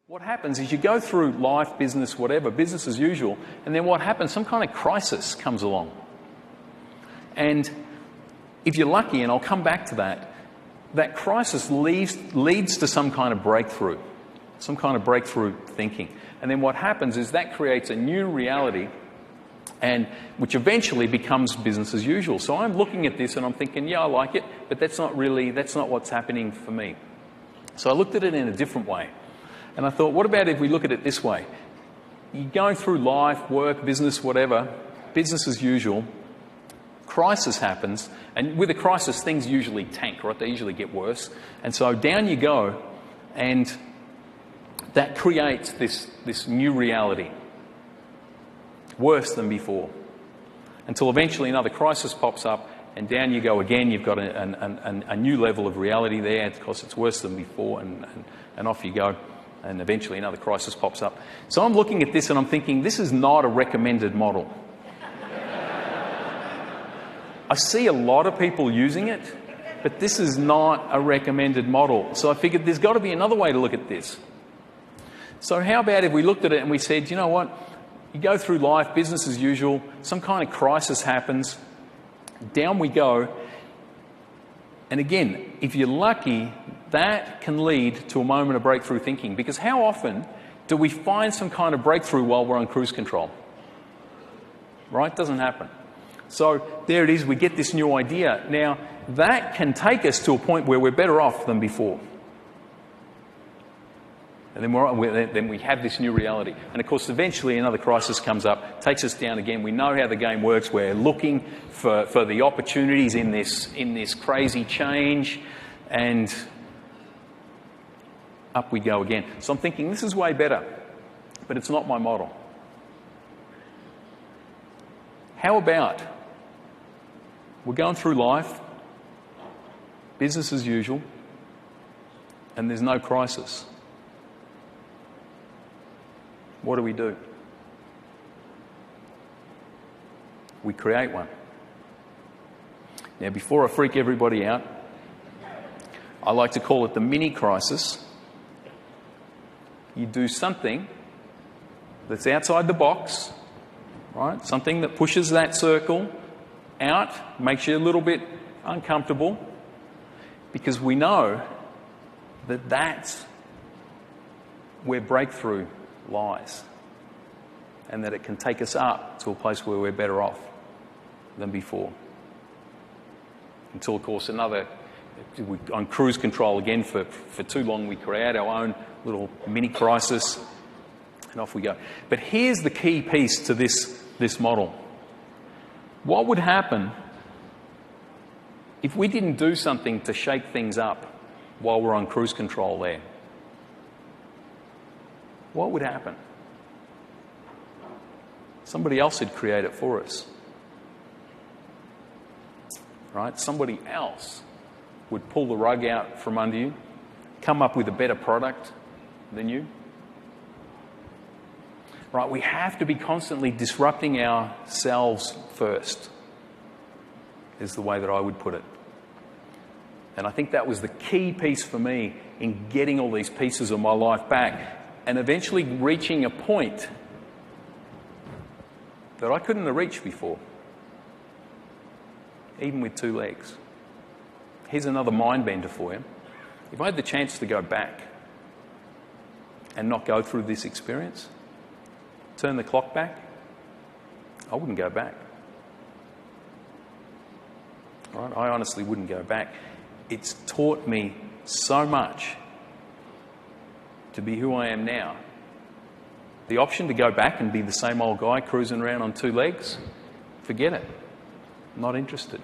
What happens is you go through life, business, whatever, business as usual, and then what happens, some kind of crisis comes along. And if you're lucky, and I'll come back to that, that crisis leads to some kind of breakthrough thinking. And then what happens is that creates a new reality, and which eventually becomes business as usual. So I'm looking at this and I'm thinking, yeah, I like it, but that's not what's happening for me. So I looked at it in a different way. And I thought, what about if we look at it this way? You're going through life, work, business, whatever, business as usual, crisis happens, and with a crisis, things usually tank, right? They usually get worse. And so down you go, and that creates this new reality, worse than before, until eventually another crisis pops up, and down you go again. You've got a new level of reality there, because it's worse than before, and off you go. And eventually another crisis pops up. So I'm looking at this and I'm thinking, this is not a recommended model. I see a lot of people using it, but this is not a recommended model. So I figured there's got to be another way to look at this. So how about if we looked at it and we said, you know what? You go through life, business as usual, some kind of crisis happens, down we go. And again, if you're lucky, that can lead to a moment of breakthrough thinking. Because how often do we find some kind of breakthrough while we're on cruise control? Right? Doesn't happen. So there it is, we get this new idea. Now, that can take us to a point where we're better off than before. And then we have this new reality. And of course, eventually another crisis comes up, takes us down again. We know how the game works. We're looking for the opportunities in this crazy change, and up we go again. So I'm thinking, this is way better, but it's not my model. How about we're going through life, business as usual, and there's no crisis? What do? We create one. Now, before I freak everybody out, I like to call it the mini crisis. You do something that's outside the box, right? Something that pushes that circle out, makes you a little bit uncomfortable, because we know that that's where breakthrough lies, and that it can take us up to a place where we're better off than before. Until, of course, on cruise control again for too long, we create our own little mini crisis, and off we go. But here's the key piece to this model. What would happen if we didn't do something to shake things up while we're on cruise control there? What would happen? Somebody else would create it for us. Right? Somebody else would pull the rug out from under you, come up with a better product than you. Right? We have to be constantly disrupting ourselves first, is the way that I would put it. And I think that was the key piece for me in getting all these pieces of my life back, and eventually reaching a point that I couldn't have reached before, even with 2 legs. Here's another mind bender for you. If I had the chance to go back and not go through this experience, turn the clock back, I wouldn't go back. Right? I honestly wouldn't go back. It's taught me so much to be who I am now. The option to go back and be the same old guy cruising around on 2 legs, forget it. I'm not interested.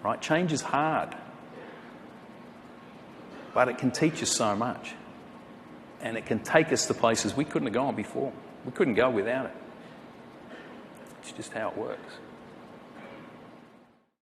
Right? Change is hard, but it can teach us so much, and it can take us to places we couldn't have gone before. We couldn't go without it. It's just how it works.